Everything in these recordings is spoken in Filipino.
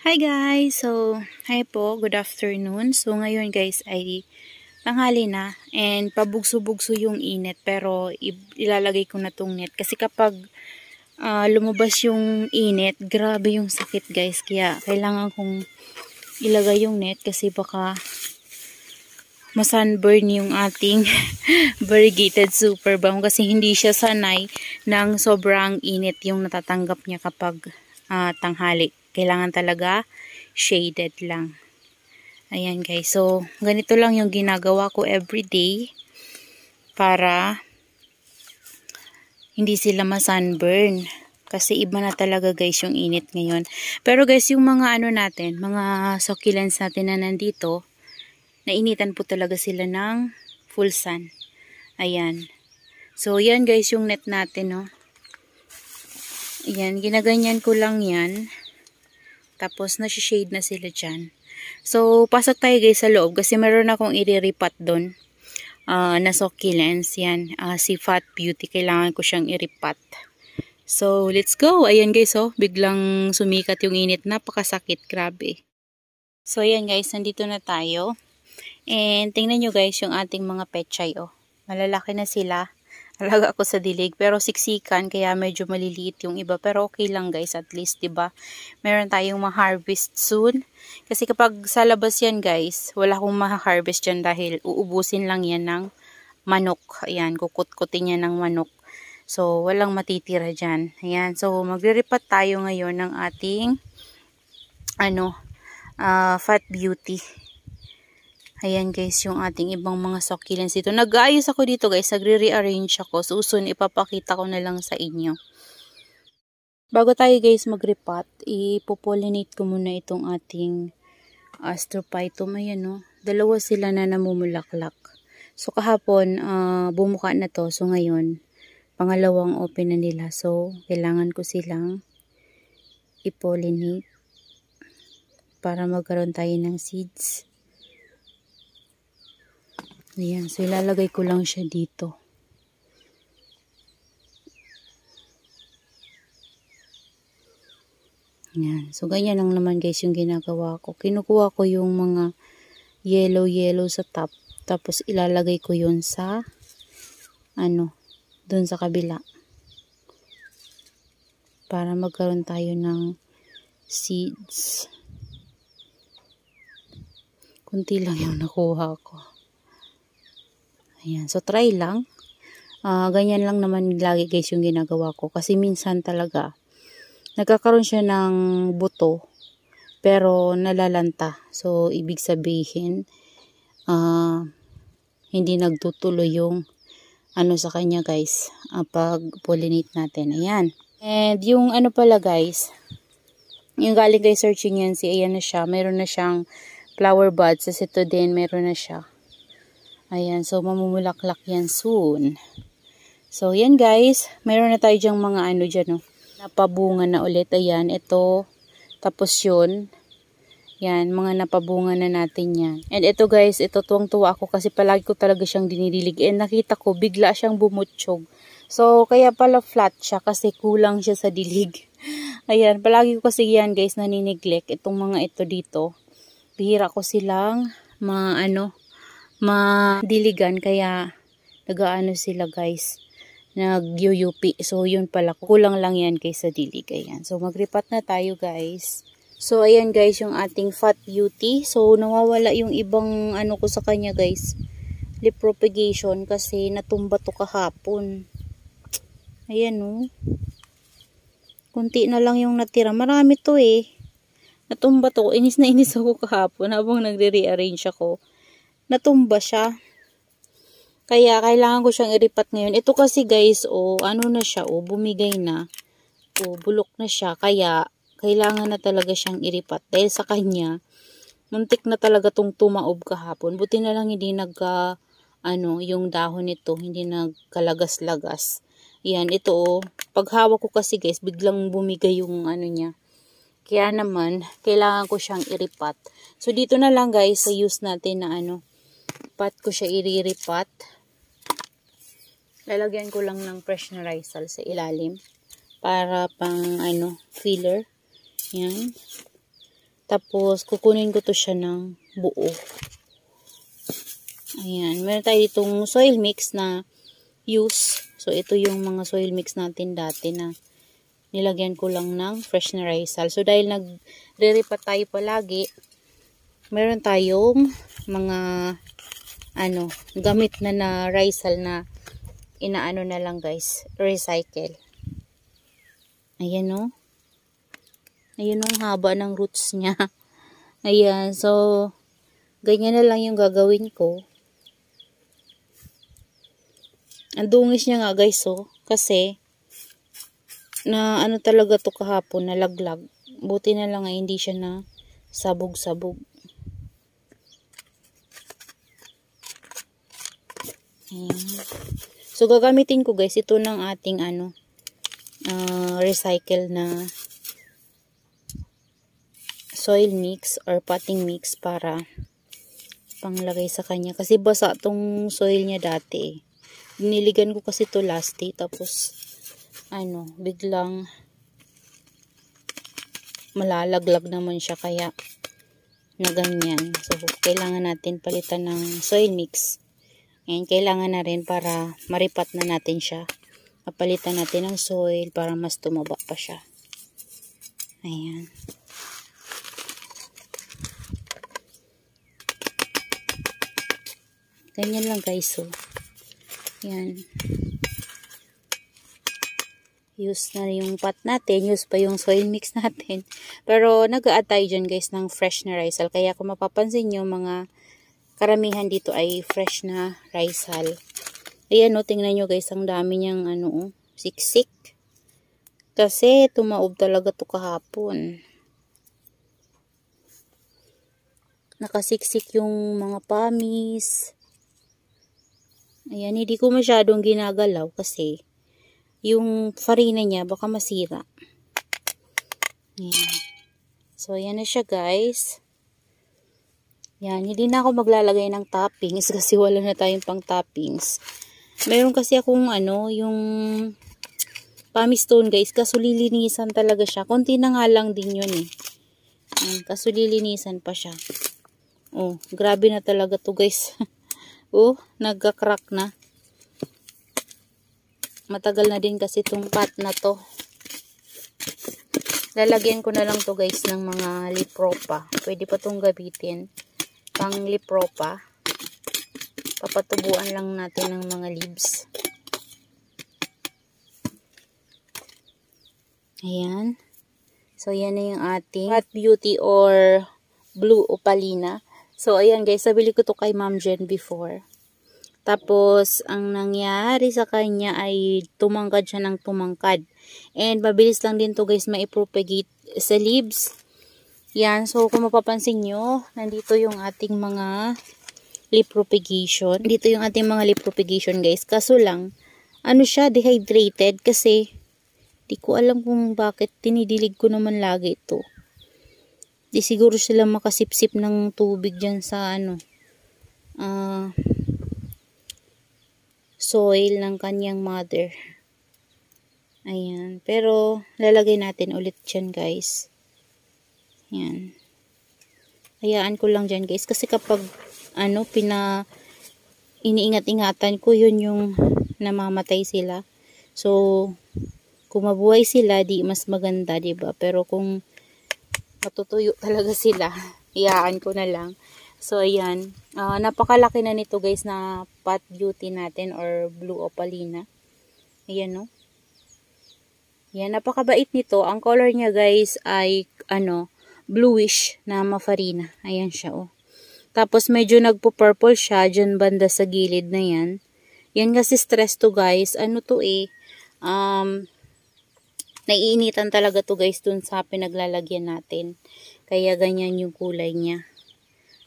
Hi guys! So, hi po, good afternoon. So, ngayon guys ay tanghali na and pabugso-bugso yung init pero ilalagay ko na tong net kasi kapag lumabas yung init, grabe yung sakit guys. Kaya kailangan kong ilagay yung net kasi baka masunburn yung ating variegated super balm kasi hindi siya sanay ng sobrang init yung natatanggap niya kapag tanghali. Kailangan talaga shaded lang. Ayan guys. So, ganito lang yung ginagawa ko everyday para hindi sila ma-sunburn. Kasi iba na talaga guys yung init ngayon. Pero guys, yung mga natin, mga succulents natin na nandito, nainitan po talaga sila ng full sun. Ayan. So, yan guys yung net natin, no. Ayan, ginaganyan ko lang yan. Tapos, nasi-shade na sila dyan. So, pasok tayo guys sa loob kasi meron akong i-repot doon na succulents. Yan, si Fat Beauty. Kailangan ko siyang i-repot. So, let's go. Ayan guys, oh. Biglang sumikat yung init. Napakasakit. Grabe. So, ayan guys. Nandito na tayo. And, tingnan nyo guys yung ating mga pechay, oh. Malalaki na sila. Alaga ako sa dilig, pero siksikan, kaya medyo maliliit yung iba. Pero okay lang guys, at least, diba? Meron tayong ma-harvest soon. Kasi kapag sa labas yan guys, wala akong ma-harvest dyan dahil uubusin lang yan ng manok. Ayan, kukut-kutin yan ng manok. So, walang matitira dyan. Ayan, so magre-repot tayo ngayon ng ating, Fat Beauty. Ayan guys, yung ating ibang mga succulents dito. Nag-aayos ako dito guys, nagre-rearrange ako. So, soon ipapakita ko na lang sa inyo. Bago tayo guys mag-repot, ipopollinate ko muna itong ating Astrophytum. Ayan, no? Dalawa sila na namumulaklak. So, kahapon, bumuka na to. So, ngayon, pangalawang open na nila. So, kailangan ko silang ipollinate para magkaroon tayo ng seeds. Ayan, so ilalagay ko lang siya dito. Ayan, so ganyan lang naman guys yung ginagawa ko. Kinukuha ko yung mga yellow sa top. Tapos ilalagay ko yun sa, dun sa kabila. Para magkaroon tayo ng seeds. Kunti lang yung nakuha ko. Ayan, so try lang. Ganyan lang naman lagi guys yung ginagawa ko. Kasi minsan talaga, nagkakaroon siya ng buto, pero nalalanta. So, ibig sabihin, hindi nagtutuloy yung sa kanya guys, pag pollinate natin. Ayan. And yung pala guys, yung galing guys searching yan, ayan na siya. Meron na siyang flower buds. Kasi ito din, meron na siya. Ayan, so mamumulaklak yan soon. So, yan guys. Meron na tayo dyang mga dyan, napabunga na ulit. Ayan, ito. Tapos yun. Yan, mga napabunga na natin yan. And ito guys, ito tuwang-tuwa ako kasi palagi ko talaga siyang dinidilig. And nakita ko, bigla siyang bumutsyog. So, kaya pala flat siya kasi kulang siya sa dilig. Ayan, palagi ko kasi yan guys naniniglect. Itong mga ito dito. Bihira ko silang madiligan, kaya nagaano sila guys, nag-UUP. So yun pala, kulang lang yan guys sa dilig. Ayan, so mag-repot na tayo guys. So ayan guys yung ating Fat Beauty. So nawawala yung ibang ko sa kanya guys, leaf propagation, kasi natumba to kahapon. Ayan kunti na lang yung natira. Marami to natumba to. Inis na inis ako kahapon habang nagre-rearrange ako. Natumba siya. Kaya kailangan ko siyang i-repot ngayon. Ito kasi guys, na siya, bumigay na. Bulok na siya. Kaya kailangan na talaga siyang i-repot. Dahil sa kanya, muntik na talaga tong tumaob kahapon. Buti na lang hindi yung dahon nito, hindi nagkalagas-lagas. Yan, ito pag hawak ko kasi guys, biglang bumigay yung niya. Kaya naman, kailangan ko siyang i-repot. So, dito na lang guys, use natin na pot ko siya i-repot. Lalagyan ko lang ng fresh na Lysol sa ilalim para pang filler. Yan. Tapos, kukunin ko to siya ng buo. Ayan. Meron tayo itong soil mix na use. So, ito yung mga soil mix natin dati na nilagyan ko lang ng fresh na Rizal. So, dahil nagre-repat tayo palagi, meron tayong mga gamit na Rizal na inaano na lang guys, recycle. Ayan o. Ayan o, ang haba ng roots niya. Ayan, so, ganyan na lang yung gagawin ko. Ang dungis niya nga guys, so, kasi, na ano talaga to kahapon, nalaglag. Buti na lang ay hindi siya na sabog-sabog. Ayan. So, gagamitin ko guys, ito ng ating recycle na soil mix or potting mix para panglagay sa kanya. Kasi basa tong soil niya dati eh. Diniligan ko kasi to last day. Tapos, biglang malalaglag naman siya kaya na ganyan. So, kailangan natin palitan ng soil mix. And kailangan na rin para maripat na natin siya. Papalitan natin ng soil para mas tumaba pa siya. Ayan. Ganyan lang guys, so. Yan. Use na yung pot natin. Use pa yung soil mix natin. Pero nag-a-add tayo dyan guys ng fresh na Rizal. Kaya kung mapapansin nyo, mga karamihan dito ay fresh na Rizal. Ayan o, tingnan nyo guys, ang dami niyang siksik. Kasi tumaob talaga to kahapon. Nakasiksik yung mga pamis. Ayan, hindi ko masyadong ginagalaw kasi yung farina niya baka masira. Ayan. So, ayan na siya guys. Yan, hindi na ako maglalagay ng toppings kasi wala na tayong pang toppings. Meron kasi akong yung pumice stone guys, kaso lilinisan talaga siya. Konti na nga lang din yun eh. Kaso lilinisan pa siya. Oh, grabe na talaga to guys. Oh, nagka-crack na. Matagal na din kasi itong pot na to. Lalagyan ko na lang to guys ng mga lipropa. Pwede pa itong gamitin. Pang lipropa. Papatubuan lang natin ng mga leaves. Ayan. So, yan na yung ating Hot Beauty or Blue Opalina. So, ayan guys, nabili ko to kay Ma'am Jen before. Tapos, ang nangyari sa kanya ay tumangkad siya ng tumangkad. And, mabilis lang din to guys maipropagate sa leaves. Yan, so kung mapapansin nyo, nandito yung ating mga leaf propagation. Dito yung ating mga leaf propagation guys. Kaso lang, siya, dehydrated kasi di ko alam kung bakit tinidilig ko naman lagi ito. Di siguro sila makasipsip ng tubig dyan sa soil ng kanyang mother. Ayan. Pero, lalagay natin ulit dyan guys. Ayan. Hayaan ko lang dyan guys. Kasi kapag, iniingat-ingatan ko, yun yung namamatay sila. So, kung mabuhay sila, di mas maganda, diba? Pero kung matutuyo talaga sila, hayaan ko na lang. So, ayan. Napakalaki na nito guys na pot beauty natin or blue opalina. Ayan, no? Ayan, napakabait nito. Ang color niya guys ay, bluish na mafarina. Ayan siya, oh. Tapos, medyo nagpo-purple siya dyan banda sa gilid na yan. Yan kasi stress to guys. Naiinitan talaga to guys dun sa pinaglalagyan natin. Kaya ganyan yung kulay niya.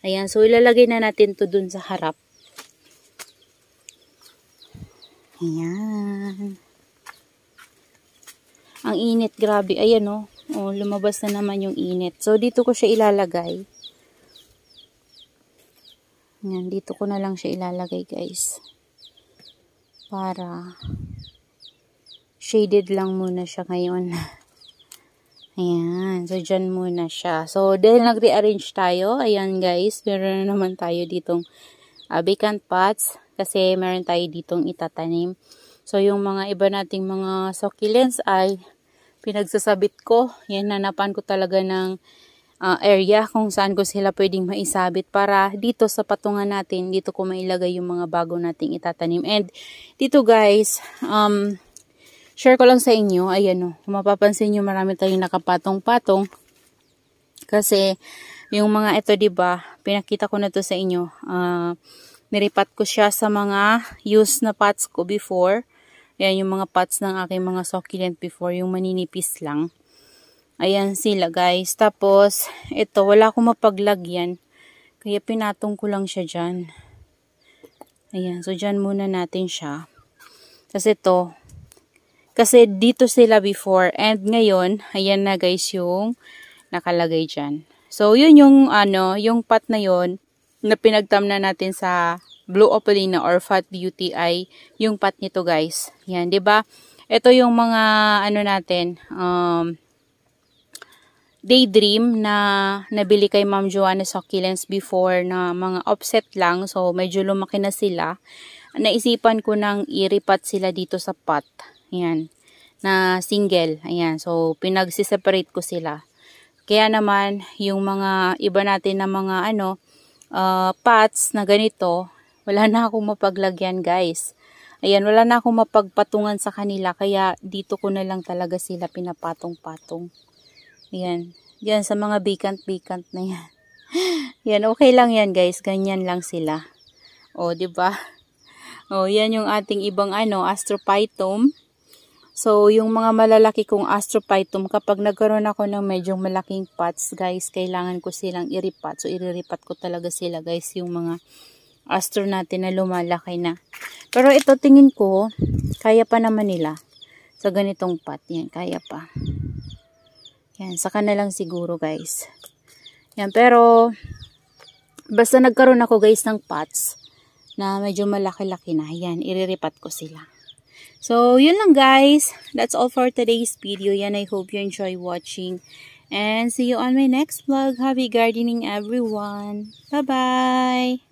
Ayan, so ilalagay na natin to dun sa harap. Ayan. Ang init, grabe. Ayan, oh. Oh, lumabas na naman yung init. So, dito ko siya ilalagay. Ayan, dito ko na lang siya ilalagay, guys. Para shaded lang muna siya ngayon. Ayan. So, dyan muna siya. So, dahil nag-rearrange tayo, ayan guys, meron na naman tayo ditong vacant pots kasi meron tayo ditong itatanim. So, yung mga iba nating mga succulents ay pinagsasabit ko. Yan, nanapan ko talaga ng area kung saan ko sila pwedeng maisabit para dito sa patungan natin, dito ko mailagay yung mga bago nating itatanim. And dito guys, share ko lang sa inyo, ayan o, kung mapapansin nyo marami tayong nakapatong-patong kasi yung mga ito, diba, pinakita ko na to sa inyo, niripat ko siya sa mga used na pots ko before. Ayan yung mga pots ng aking mga succulent before, yung maninipis lang. Ayan sila guys. Tapos, ito, wala akong mapaglagyan. Kaya pinatong ko lang siya dyan. Ayan, so dyan muna natin siya. Tapos ito, kasi dito sila before. And ngayon, ayan na guys yung nakalagay dyan. So, yun yung, yung pot na yun, na pinagtamna natin sa Blue Opalina or Fat Beauty ay yung pot nito guys. Yan, 'di ba? Ito yung mga natin, Daydream na nabili kay Ma'am Joanna Succulents before na mga offset lang. So, medyo lumaki na sila. Naisipan ko nang i-repot sila dito sa pot. Yan, na single. Ayan, so pinagsiseparate ko sila. Kaya naman, yung mga iba natin na mga pots na ganito, wala na akong mapaglagyan guys. Ayan, wala na akong mapagpatungan sa kanila. Kaya dito ko na lang talaga sila pinapatong-patong. Ayan. Yan, sa mga vacant na yan. Yan, okay lang yan guys. Ganyan lang sila. O, diba? O, yan yung ating ibang Astrophytum. So, yung mga malalaki kong Astrophytum, kapag nagkaroon ako ng medyo malaking pots guys, kailangan ko silang i-repot. So, i-repot ko talaga sila guys, yung mga astro natin na lumalaki na. Pero ito tingin ko, kaya pa naman nila. Sa ganitong pot, yan, kaya pa. Yan, saka na lang siguro guys. Yan, pero, basta nagkaroon ako guys ng pots, na medyo malaki-laki na, yan, i-repot ko sila. So, yun lang guys. That's all for today's video. Yan, I hope you enjoy watching. And see you on my next vlog. Happy gardening everyone. Bye-bye!